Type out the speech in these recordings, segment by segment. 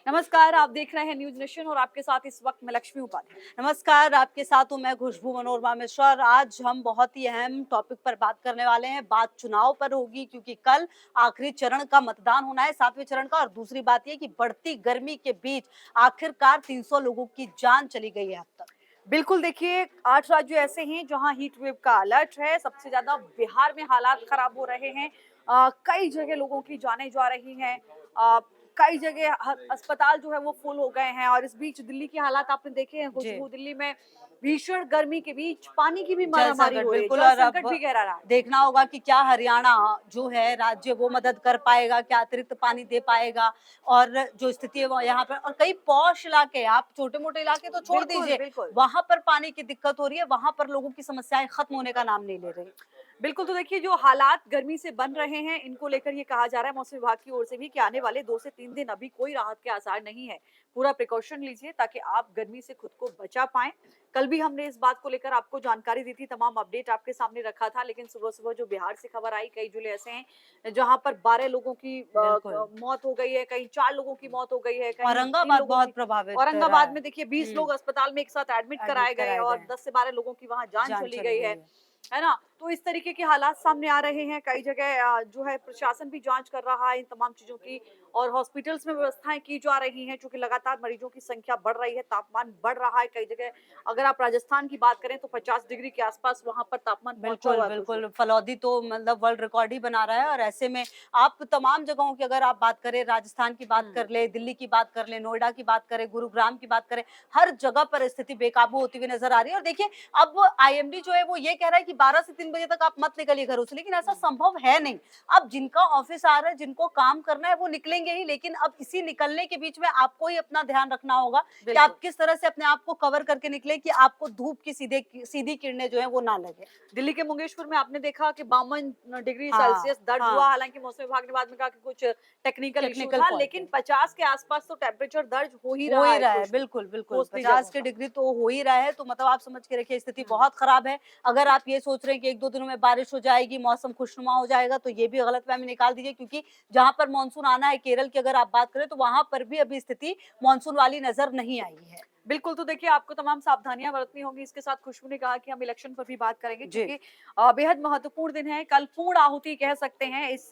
नमस्कार, आप देख रहे हैं न्यूज नेशन और आपके साथ इस वक्त मैं लक्ष्मी उपाध्याय। नमस्कार, आपके साथ हूं मैं खुशबू मनोरमा मिश्रा और आज हम बहुत ही अहम टॉपिक पर बात करने वाले हैं। बात चुनाव पर होगी क्योंकि कल आखिरी चरण का मतदान होना है, 7वें चरण का। और दूसरी बात यह कि बढ़ती गर्मी के बीच आखिरकार 300 लोगों की जान चली गई है अब तक। बिल्कुल देखिए, 8 राज्य ऐसे हैं जहां हीट वेव का अलर्ट है। सबसे ज्यादा बिहार में हालात खराब हो रहे हैं। कई जगह लोगों की जानें जा रही हैं। अ, कई जगह अस्पताल जो है वो फुल हो गए हैं। और इस बीच दिल्ली की हालात आपने देखे हैं जी। खुशबू। दिल्ली में भीषण गर्मी के बीच पानी की भी जल मारामारी संकट हो रही है, बिल्कुल। जल और संकट अब भी गहरा रहा है। देखना होगा कि क्या हरियाणा जो है राज्य वो मदद कर पाएगा, क्या अतिरिक्त पानी दे पाएगा। और जो स्थिति है वो यहाँ पर, और कई पॉश इलाके, आप छोटे मोटे इलाके तो छोड़ बिल्कुल दीजिए, बिल्कुल। वहां पर पानी की दिक्कत हो रही है, वहां पर लोगों की समस्याएं खत्म होने का नाम नहीं ले रही। बिल्कुल, तो देखिए जो हालात गर्मी से बन रहे हैं, इनको लेकर ये कहा जा रहा है मौसम विभाग की ओर से भी कि आने वाले 2 से 3 दिन अभी कोई राहत के आसार नहीं है। पूरा प्रिकॉशन लीजिए ताकि आप गर्मी से खुद को बचा पाएँ। कल भी हमने इस बात को लेकर आपको जानकारी दी थी, तमाम अपडेट आपके सामने रखा था, लेकिन सुबह-सुबह जो बिहार से खबर आई, कई जिले ऐसे हैं जहाँ पर 12 लोगों की बिल्कुल। मौत हो गई है, कहीं 4 लोगों की मौत हो गई है, कहीं 3 औरंगाबाद लोगों की। बहुत प्रभावित रहा औरंगाबाद है। में देखिए 20 लोग अस्पताल में एक साथ एडमिट एडमिट कराए गए कराए और गए, 10 से 12 लोगों की वहाँ जान जान चली चली गई गई है। है ना? तो इस तरीके के हालात सामने आ रहे हैं। कई जगह जो है प्रशासन भी जांच कर रहा है इन तमाम चीज़ों की और हॉस्पिटल्स में व्यवस्थाएँ की जा रही हैं, चूँकि लगातार मरीजों की संख्या बढ़ रही है, तापमान बढ़ रहा है कई जगह। अगर आप राजस्थान की बात करें तो 50 डिग्री के आसपास वहाँ पर तापमान पहुँचा बिल्कुल, हुआ है खुशबू। बिल्कुल। फलौदी तो मतलब वर्ल्ड रिकॉर्ड ही बना रहा है। और ऐसे में आप तमाम जगहों की अगर आप बात करें, राजस्थान की बात हुँ। कर ले, दिल्ली की बात कर ले, नोएडा की बात करें, गुरुग्राम की बात करें, हर जगह पर स्थिति बेकाबू होती हुई नज़र आ रही है। और देखिए, अब आईएमडी जो है वो ये कह रहा है कि 12 से 3 बजे तक आप मत निकलिए घरों से, लेकिन ऐसा संभव है नहीं। अब जिनका ऑफिस आ रहा है, जिनको काम करना है, वो निकलेंगे ही, लेकिन अब इसी निकलने के बीच में आपको ही अपना ध्यान रखना होगा कि बिल्कुल। आप किस तरह से अपने आप को कवर करके निकले कि आपको धूप की सीधी किरणें जो है वो ना लगे। दिल्ली के मुंगेश्वर में आपने देखा कि 52 डिग्री हाँ, सेल्सियस दर्ज हुआ। हाँ, हालांकि मौसम विभाग ने बाद में कहा कि कुछ टेक्निकल इशू टेक्निकल था, फॉल्ट लेकिन है। 50 के आसपास तो टेम्परेचर दर्ज हो ही हो रहा ही है रहा है, खुशबू, बिल्कुल, बिल्कुल। मोस्टली 50 जगहों के पर। डिग्री तो हो ही रहा है, तो मतलब आप समझ के रखिए स्थिति हुँ। बहुत खराब है। अगर आप ये सोच रहे हैं कि 1-2 दिनों में बारिश हो जाएगी, मौसम खुशनुमा हो जाएगा, तो ये भी गलतफ़हमी निकाल दीजिए, क्योंकि जहाँ पर मानसून आना है, केरल की अगर आप बात करें, तो वहाँ पर भी अभी स्थिति मानसून वाली नज़र नहीं आई है। बिल्कुल, तो देखिए आपको तमाम सावधानियाँ बरतनी होंगी। इसके साथ खुशबू ने कहा कि हम इलेक्शन पर भी बात करेंगे, जी। चूँकि बेहद महत्वपूर्ण दिन है। कल पूर्ण आहुति कह सकते हैं इस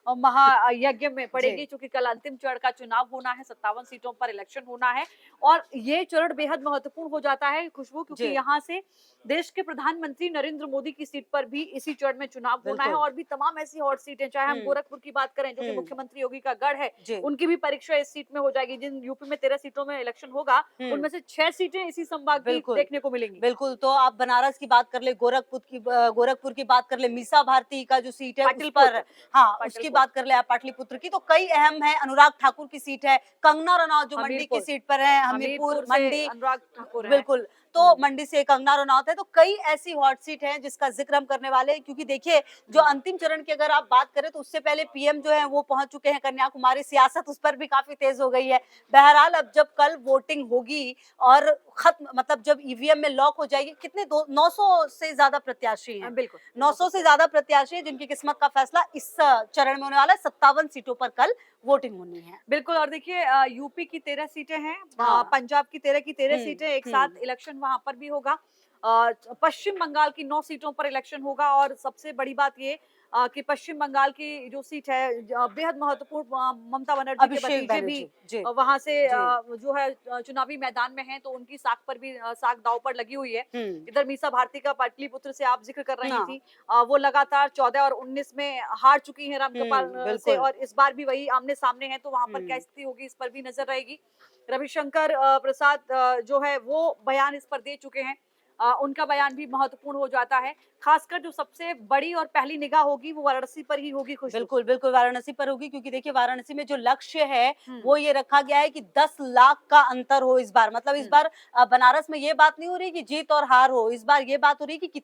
महायज्ञ में जी। पड़ेगी, चूँकि कल अंतिम चरण का चुनाव होना है, 57 सीटों पर इलेक्शन होना है। और ये चरण बेहद महत्वपूर्ण हो जाता है खुशबू, क्योंकि जी, यहाँ से देश के प्रधानमंत्री नरेंद्र मोदी की सीट पर भी इसी चरण में चुनाव होना है। बिल्कुल। और भी तमाम ऐसी हॉट सीटें, चाहे हम हुँ, गोरखपुर की बात करें जो कि हुँ। मुख्यमंत्री योगी का गढ़ है, जी। उनकी भी परीक्षा इस सीट में हो जाएगी। जिन यूपी में 13 सीटों में इलेक्शन होगा, हुँ। उनमें से 6 सीटें इसी संभाग की बिल्कुल, देखने को मिलेंगी। बिल्कुल। तो आप बनारस की बात कर ले, गोरखपुर की बात कर ले, मीसा भारती का जो सीट है उस पर, पाटलिपुत्र, हाँ, उसकी पाटलिपुत्र, बात कर ले आप, पाटलिपुत्र की। तो कई अहम है, अनुराग ठाकुर की सीट है, कंगना रनौत जो मंडी की हमीरपुर, सीट पर है, हमीरपुर, हमीरपुर से मंडी, अनुराग ठाकुर हैं। बिल्कुल। तो हुँ, मंडी से कंगना रनौत है। तो कई ऐसी हॉट सीट हैं जिसका ज़िक्र हम करने वाले हैं, क्योंकि देखिए, जो हुँ। अंतिम चरण की अगर आप बात करें, तो उससे पहले पीएम जो है वो पहुँच चुके हैं कन्याकुमारी, सियासत उस पर भी काफ़ी तेज़ हो गई है। बहरहाल, अब जब कल वोटिंग होगी और खत्म, मतलब जब ईवीएम में लॉक हो जाएगी, कितने, दो 900 से ज्यादा प्रत्याशी हैं, बिल्कुल, 900 900 से से ज्यादा प्रत्याशी हैं जिनकी किस्मत का फैसला इस चरण में होने वाला है। 57 सीटों पर कल वोटिंग होनी है। बिल्कुल। और देखिए यूपी की 13 सीटें हैं, हाँ। पंजाब की 13 की 13 हम्म। सीटें, एक साथ हम्म। इलेक्शन वहाँ पर भी होगा। पश्चिम बंगाल की 9 सीटों पर इलेक्शन होगा। और सबसे बड़ी बात ये कि पश्चिम बंगाल की जो सीट है बेहद महत्वपूर्ण, ममता बनर्जी के अभिषेक भतीजे भी बनर्जी जी। वहाँ से जी। जो है चुनावी मैदान में हैं, तो उनकी साख पर भी साख दांव पर लगी हुई है। हम्म। इधर मीसा भारती का पाटलिपुत्र से आप जिक्र कर रही हाँ। थी, वो लगातार 14 और 19 में हार चुकी हैं रामगोपाल से, बिल्कुल। और इस बार भी वही आमने-सामने हैं, तो वहाँ पर क्या हम्म। स्थिति होगी इस पर भी नज़र रहेगी। रविशंकर प्रसाद जो है वो बयान इस पर दे चुके हैं। उनका बयान भी महत्वपूर्ण हो जाता है। खासकर जो सबसे बड़ी और पहली निगाह होगी वो वाराणसी पर ही होगी खुशबू। बिल्कुल, बिल्कुल, वाराणसी पर होगी, क्योंकि देखिए वाराणसी में जो लक्ष्य है, हुँ, वो ये रखा गया है कि 10 लाख का अंतर हो इस बार। मतलब इस हुँ, बार बनारस में ये बात नहीं हो रही कि जीत और हार हो, इस बार ये बात हो रही है कि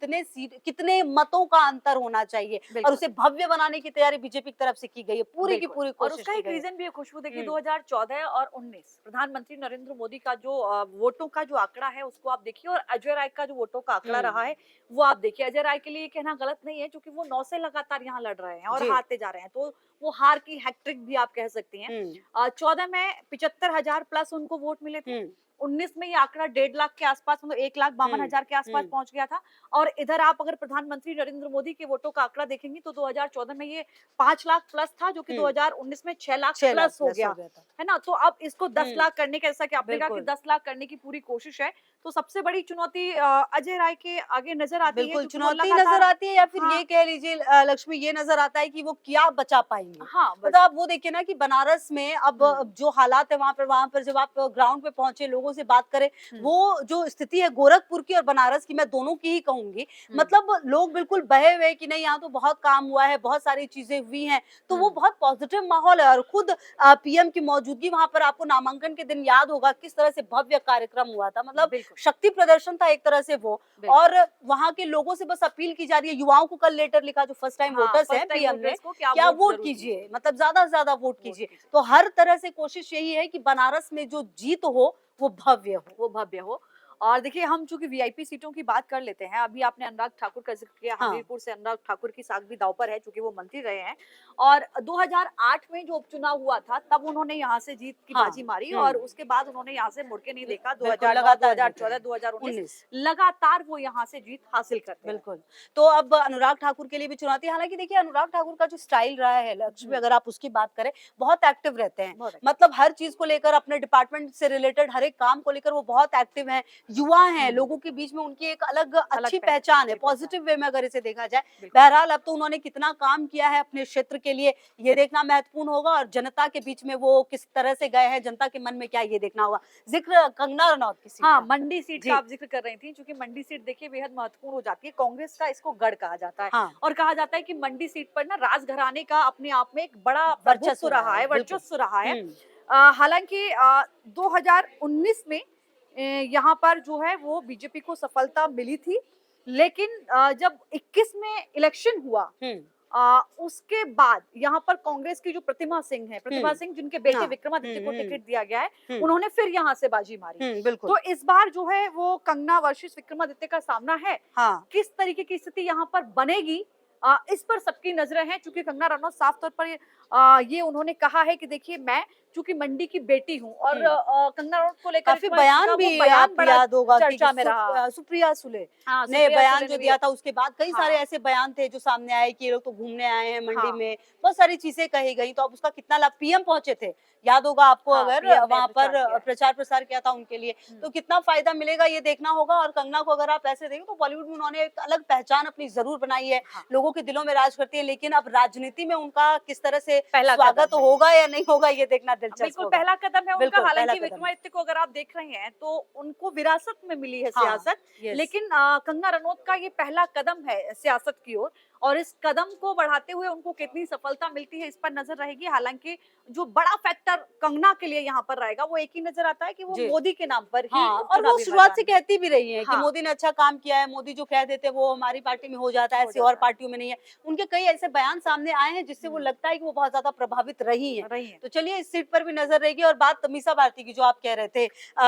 कितने मतों का अंतर होना चाहिए, और बिल्कुल। उसे भव्य बनाने की तैयारी बीजेपी की तरफ से की गई है। पूरी की बिल्कुल। पूरी और कोशिश उसका की एक गई है। रीज़न भी है खुशबू। देखिए हुँ, 2014 और 19 प्रधानमंत्री नरेंद्र मोदी का जो वोटों का जो आंकड़ा है उसको आप देखिए, और अजय राय का जो वोटों का आंकड़ा रहा हुँ, है वो आप देखिए। अजय राय के लिए ये कहना गलत नहीं है, क्योंकि वो 9 से लगातार यहाँ लड़ रहे हैं और जी। हारते जा रहे हैं। तो वो हार की हैट्रिक भी आप कह सकती हैं। हम्म 14 में 75,000 प्लस उनको वोट मिले थे। हम्म 19 में ये आंकड़ा 1.5 लाख के आसपास, मतलब 1,52,000 के आसपास हम्म पहुंच गया था। और इधर आप अगर प्रधानमंत्री नरेंद्र मोदी के वोटों का आंकड़ा देखेंगी तो 2014 में ये 5 लाख प्लस था, जो कि हम्म 2019 में 6 लाख 6 लाख प्लस हो प्लस गया, हो गया था। है ना? तो अब इसको 10 लाख करने का, जैसा कि आपने कहा कि बिल्कुल 10 लाख करने की पूरी कोशिश है। तो सबसे बड़ी चुनौती अजय राय के आगे नजर आती है, बिल्कुल क्योंकि वो चुनौती नजर लगातार, आती है, या फिर हाँ, ये कह लीजिए लक्ष्मी, ये नजर आता है कि वो क्या बचा पाएंगे। हाँ, मतलब बस। आप वो देखिए ना कि बनारस में अब जो हालात है वहां पर जब आप ग्राउंड पे पहुंचे, लोगों से बात करें, हुँ, वो जो स्थिति है गोरखपुर की और बनारस की, मैं दोनों की ही कहूंगी। हुँ, मतलब लोग बिल्कुल बहे हुए कि नहीं, यहाँ तो बहुत काम हुआ है, बहुत सारी चीजें हुई हैं, तो वो हुँ, बहुत पॉजिटिव माहौल है। और खुद पीएम की मौजूदगी वहां पर, आपको नामांकन के दिन याद होगा किस तरह से भव्य कार्यक्रम हुआ था, मतलब बिल्कुल, शक्ति प्रदर्शन था एक तरह से वो। बिल्कुल। और वहां के लोगों से बस अपील की जा रही है, युवाओं को कल लेटर लिखा जो फर्स्ट टाइम हाँ, वोटर्स हैं फर्स्ट टाइम पीएम ने, वोटर्स को कि आप क्या वोट वोट ज़रूर कीजिए, कीजिए, मतलब ज्यादा से ज्यादा वोट वोट कीजिए। कीजिए। तो हर तरह से कोशिश यही है कि बनारस में जो जीत हो वो भव्य हो। वो भव्य हो। और देखिए, हम चूंकि वीआईपी सीटों की बात कर लेते हैं, अभी आपने अनुराग ठाकुर का जिक्र किया, हाँ हमीरपुर से अनुराग ठाकुर की साख भी दांव पर है, चूंकि वो मंत्री रहे हैं। और 2008 में जो उपचुनाव हुआ था, तब उन्होंने यहाँ से जीत की हाँ बाजी मारी, और उसके बाद उन्होंने यहाँ से मुड़ के नहीं देखा। बिल्कुल 2009, लगातार जीते 2014, हैं। 2019 19 लगातार वो यहाँ से जीत हासिल करते रहे। बिल्कुल। तो अब अनुराग ठाकुर के लिए भी चुनौती है। हालाँकि देखिए अनुराग ठाकुर का जो स्टाइल रहा है लक्ष्मी, हम्म, अगर आप उसकी बात करें, बहुत एक्टिव रहते हैं। बहुत अच्छा। मतलब हर चीज़ को लेकर, अपने डिपार्टमेंट से रिलेटेड हर एक काम को लेकर वो बहुत एक्टिव हैं। युवा हैं, हम्म, लोगों के बीच में उनकी एक अलग अलग अच्छी पहचान है, अच्छी पहचान, पॉजिटिव वे में अगर इसे देखा जाए। बिल्कुल। बहरहाल अब तो उन्होंने कितना काम किया है अपने क्षेत्र के लिए, ये देखना महत्वपूर्ण होगा, और जनता के बीच में वो किस तरह से गए हैं, जनता के मन में क्या है, ये देखना होगा। ज़िक्र कंगना रनौत की सीट हाँ, का। मंडी सीट का जी, आप ज़िक्र कर रही थी, क्योंकि मंडी सीट देखिए बेहद महत्वपूर्ण हो जाती है। कांग्रेस का इसको गढ़ कहा जाता है, हाँ, और कहा जाता है कि मंडी सीट पर ना राजघराने का अपने आप में एक बड़ा प्रभुत्व वर्चस्व रहा रहा है, है, बिल्कुल। वर्चस्व रहा है। हुँ, हालाँकि 2019 में यहाँ पर जो है वो बीजेपी को सफलता मिली थी, लेकिन जब 21 में इलेक्शन हुआ, हुँ, उसके बाद यहाँ पर कांग्रेस की जो हुँ। प्रतिभा सिंह जिनके बेटे हाँ। विक्रमादित्य को हुँ। टिकट दिया गया है, हुँ, उन्होंने फिर यहाँ से बाजी मारी। बिल्कुल। तो इस बार जो है वो कंगना वर्सेस विक्रमादित्य का सामना है। हाँ, किस तरीके की स्थिति यहाँ पर बनेगी, इस पर सबकी नजरें हैं, चूंकि कंगना रनौत साफ तौर पर ये उन्होंने कहा है कि देखिए, मैं चूंकि मंडी की बेटी हूँ, और हुँ। कंगना रनौत को लेकर काफ़ी विक्रमादित्य का बयान वो भी बयान आपको बड़ा याद होगा कि चर्चा में रहा। सुप्रिया सुले हाँ, ने सुप्रिया बयान सुले जो ने भी, दिया था, उसके बाद कई सारे हाँ, ऐसे बयान थे जो सामने आए कि ये लोग तो घूमने आए हैं मंडी हाँ, में, बहुत सारी चीज़ें कही गई। तो अब उसका कितना लाभ, पीएम पहुँचे थे, याद होगा आपको, हाँ, अगर पीएम ने वहाँ प्रचार पर किया है। प्रचार-प्रसार किया था उनके लिए, हम्म, तो कितना फ़ायदा मिलेगा ये देखना होगा। और कंगना को अगर आप ऐसे देखें तो बॉलीवुड में उन्होंने एक अलग पहचान अपनी ज़रूर बनाई है, हाँ, लोगों के दिलों में राज करती है, लेकिन अब राजनीति में उनका किस तरह से पहला स्वागत कदम है। होगा या नहीं होगा, ये देखना दिलचस्प बिल्कुल होगा। पहला कदम है उनका। बिल्कुल, पहला हालाँकि कदम है। विक्रमादित्य को अगर आप देख रहे हैं, तो उनको विरासत में मिली है हाँ, सियासत, यस। लेकिन कंगना रनौत का ये पहला कदम है सियासत की ओर, और इस कदम को बढ़ाते हुए उनको कितनी सफलता मिलती है, इस पर नज़र रहेगी। हालाँकि जो बड़ा फैक्टर कंगना के लिए यहाँ पर रहेगा, वो एक ही नज़र आता है कि वो जी। मोदी के नाम पर ही हाँ, और वो चुनावी शुरुआत से मैदान में, कहती भी रही हैं कि हाँ, मोदी ने अच्छा काम किया है, मोदी जो कह देते हैं वो हमारी पार्टी में हो जाता है, हो ऐसी और जाता है। पार्टियों में नहीं है। उनके कई ऐसे बयान सामने आए हैं जिससे वो हुँ, लगता है कि वो बहुत ज़्यादा प्रभावित रही हैं। रही हैं। तो चलिए इस सीट पर भी नज़र रहेगी। और बात मीसा भारती की जो आप कह रहे थे,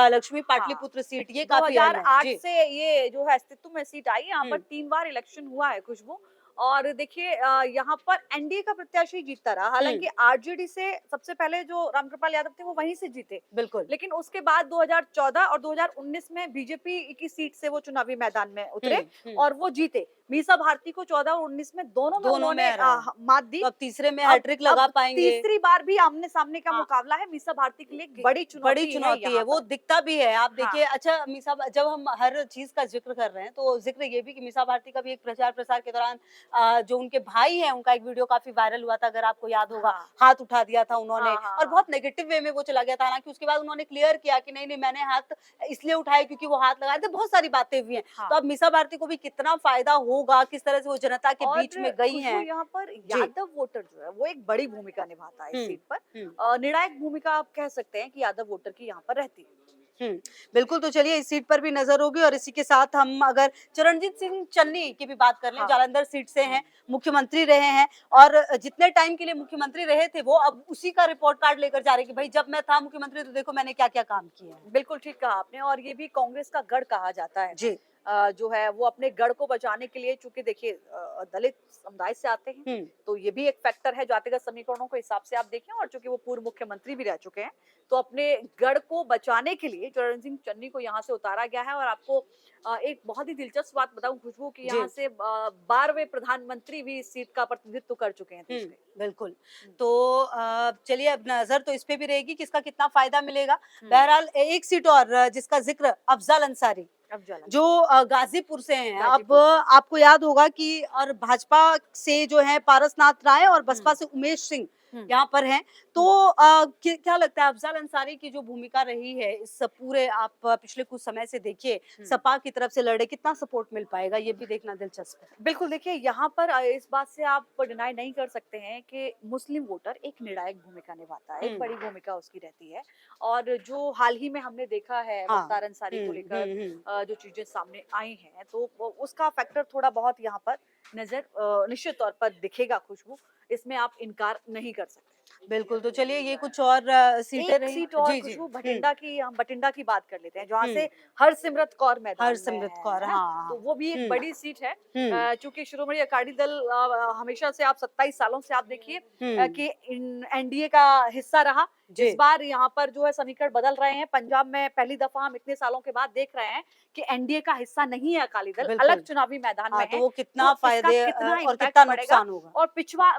लक्ष्मी हाँ, पाटलिपुत्र सीट, ये काफ़ी अहम है। 2008 जी। से ये जो है अस्तित्व में सीट आई, यहाँ पर हुँ, 3 बार इलेक्शन हुआ है खुशबू। और देखिए, यहाँ पर एनडीए का प्रत्याशी जीतता रहा। हुँ, हालाँकि आरजेडी से सबसे पहले जो रामकृपाल यादव थे वो वहीं से जीते। बिल्कुल। लेकिन उसके बाद 2014 और 2019 में बीजेपी की सीट से वो चुनावी मैदान में हुँ, उतरे, हुँ। और वो जीते। मीसा भारती को 14 और 19 में दोनों में दोनों में उन्होंने हराया। मात दी। तो अब तीसरे में अब हैट्रिक लगा अब पाएँगे। तीसरी बार भी आमने-सामने का हाँ। मुकाबला है। मीसा भारती के लिए एक कि बड़ी बड़ी चुनौती है चुनौती है, यहाँ वो पर। दिखता भी है। आप हाँ, देखिए, अच्छा मीसा, जब हम हर चीज़ का ज़िक्र कर रहे हैं, तो ज़िक्र ये भी कि मीसा भारती का भी एक प्रचार-प्रसार के दौरान जो उनके भाई हैं, उनका एक वीडियो काफ़ी वायरल हुआ था, अगर आपको याद होगा। हाँ। हाथ उठा दिया था उन्होंने, हाँ, हाँ, और हाँ। बहुत नेगेटिव वे में वो चला गया था। हालाँकि उसके बाद उन्होंने क्लियर किया कि नहीं, नहीं, मैंने हाथ इसलिए उठाए क्योंकि वो हाथ लगाए थे, बहुत सारी बातें हुई हैं। तो हाँ, अब मीसा भारती को भी कितना फ़ायदा होगा, किस तरह से वो जनता के और बीच में गई खुशबू, हैं। यहाँ पर जी। यादव वोटर जो है वो एक बड़ी भूमिका निभाता है इस हुँ, सीट पर। हुँ। निर्णायक भूमिका आप कह सकते हैं कि यादव वोटर की यहाँ पर रहती है। हुँ, बिल्कुल। तो चलिए इस सीट पर भी नज़र होगी। और इसी के साथ हम अगर चरणजीत सिंह चन्नी की भी बात कर लें, हाँ, जालंधर सीट से हुँ, हैं, मुख्यमंत्री रहे हैं, और जितने टाइम के लिए मुख्यमंत्री रहे थे वो अब उसी का रिपोर्ट कार्ड लेकर जा रहे हैं कि भाई जब मैं था मुख्यमंत्री तो देखो मैंने क्या-क्या काम किए हैं। बिल्कुल ठीक कहा आपने, और ये भी कांग्रेस का गढ़ कहा जाता है। जी। जो है वो अपने गढ़ को बचाने के लिए, चूंकि देखिए दलित समुदाय से आते हैं, तो ये भी एक फैक्टर है जातिगत समीकरणों के हिसाब से आप देखें, और चूंकि वो पूर्व मुख्यमंत्री भी रह चुके हैं, तो अपने गढ़ को बचाने के लिए चरण सिंह चन्नी को यहाँ से उतारा गया है। और आपको एक बहुत ही दिलचस्प बात बताऊं खुशबू, कि जी। यहाँ से 12वें प्रधानमंत्री भी इस सीट का प्रतिनिधित्व कर चुके हैं दूसरे। बिल्कुल। तो चलिए अब नजर तो इस पे भी रहेगी कि इसका कितना फायदा मिलेगा। हम्म। बहरहाल एक सीट और जिसका जिक्र अफजल अंसारी, अब जलन जो गाजीपुर से हैं। अब गाजीपुर से। आपको याद होगा कि और भाजपा से जो है पारसनाथ राय और बसपा हम्म। से उमेश सिंह हम्म। यहाँ पर हैं। तो क्या लगता है अफजल अंसारी की जो भूमिका रही है इस पूरे, आप पिछले कुछ समय से देखिए सपा की तरफ से लड़े, कितना सपोर्ट मिल पाएगा ये भी देखना दिलचस्प है। बिल्कुल, देखिए यहाँ पर इस बात से आप डिनाई नहीं कर सकते हैं कि मुस्लिम वोटर एक निर्णायक भूमिका निभाता है, एक बड़ी भूमिका उसकी रहती है। और जो हाल ही में हमने देखा है हाँ। मुख्तार अंसारी को लेकर हम्म। जो चीजें सामने आई हैं, तो उसका फैक्टर थोड़ा बहुत यहाँ पर नजर निश्चित तौर पर दिखेगा खुशबू, इसमें आप इनकार नहीं कर सकते। बिल्कुल, तो चलिए ये कुछ और सीटें एक रही। सीट और जी, जी। खुशबू भटिंडा की, हम भटिंडा की बात कर लेते हैं, जहाँ से हरसिमरत कौर मैदान में हरसिमरत है, कौर, है ना? हाँ, तो हाँ। वो भी एक बड़ी सीट है। चूंकि शिरोमणि अकाली दल हमेशा से, आप 27 सालों से आप देखिए कि एनडीए का हिस्सा रहा। इस बार यहाँ पर जो है समीकरण बदल रहे हैं। पंजाब में पहली दफा हम इतने सालों के बाद देख रहे हैं कि एनडीए का हिस्सा नहीं है अकाली दल, अलग चुनावी मैदान में तो है। वो कितना तो इसका फायदे कितना और इम्पैक्ट कितना पड़ेगा। नुकसान होगा। और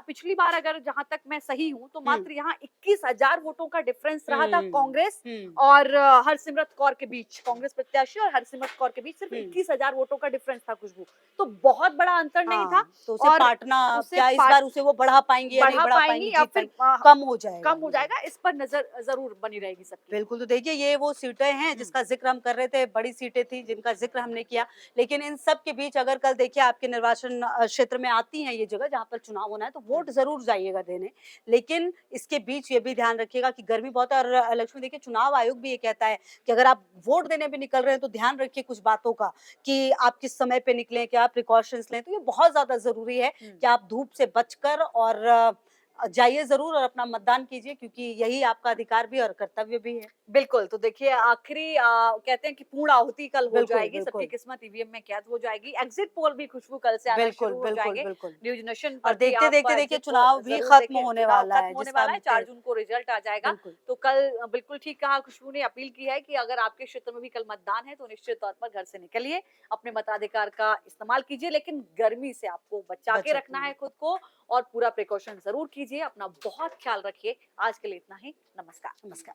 पिछली बार अगर जहां तक मैं सही हूं, तो मात्र यहाँ 21,000 वोटों का डिफरेंस रहा था कांग्रेस और हरसिमरत कौर के बीच, कांग्रेस प्रत्याशी और हरसिमरत कौर के बीच सिर्फ 21,000 वोटों का डिफरेंस था खुशबू। तो बहुत बड़ा अंतर नहीं था। तो उसे और पाटना, क्या इस बार उसे वो बढ़ा पाएंगे या नहीं बढ़ा पाएंगे, या जीत फिर पाएंगे, कम हो जाएगा। इस पर नजर जरूर बनी रहेगी सबकी। बिल्कुल, तो देखिए ये वो सीटें हैं जिसका जिक्र हम कर रहे थे, बड़ी सीटें थी जिनका जिक्र हमने किया। लेकिन इन सब के बीच अगर कल देखिए आपके निर्वाचन क्षेत्र में आती हैं ये जगह जहाँ पर चुनाव होना है, तो वोट जरूर जाइएगा देने। लेकिन इसके बीच ये भी ध्यान रखिएगा कि गर्मी बहुत है। और लक्ष्मी देखिए, चुनाव आयोग भी ये कहता है कि अगर आप वोट देने भी निकल रहे हैं तो ध्यान रखिए कुछ बातों का, कि आप किस समय पे निकलें, क्या प्रिकॉशंस लें। तो ये बहुत ज्यादा जरूरी है कि आप धूप से बचकर और जाइए जरूर और अपना मतदान कीजिए, क्योंकि यही आपका अधिकार भी और कर्तव्य भी है। बिल्कुल, तो देखिए आखिरी कहते हैं कि पूर्ण आहुति कल हो जाएगी, सबकी बिल्कुल। किस्मत ईवीएम में कैद हो जाएगी। एग्जिट पोल भी खुशबू कल से आना शुरू हो जाएंगे। न्यूज नेशन पर और भी देखते आप देखते देखिए exit poll चुनाव भी जरूर खत्म देखिए। होने चुनाव वाला खत्म है, होने जिसका वाला है, 4 जून को रिजल्ट आ जाएगा। तो कल बिल्कुल ठीक कहा खुशबू ने, अपील की है कि अगर आपके क्षेत्र में भी कल मतदान है तो निश्चित तौर पर घर से निकलिए, अपने मताधिकार का इस्तेमाल कीजिए, लेकिन गर्मी से आपको बचा के रखना है खुद को, और पूरा प्रिकॉशन जरूर कीजिए। अपना बहुत ख्याल रखिए। आज के लिए इतना ही। नमस्कार।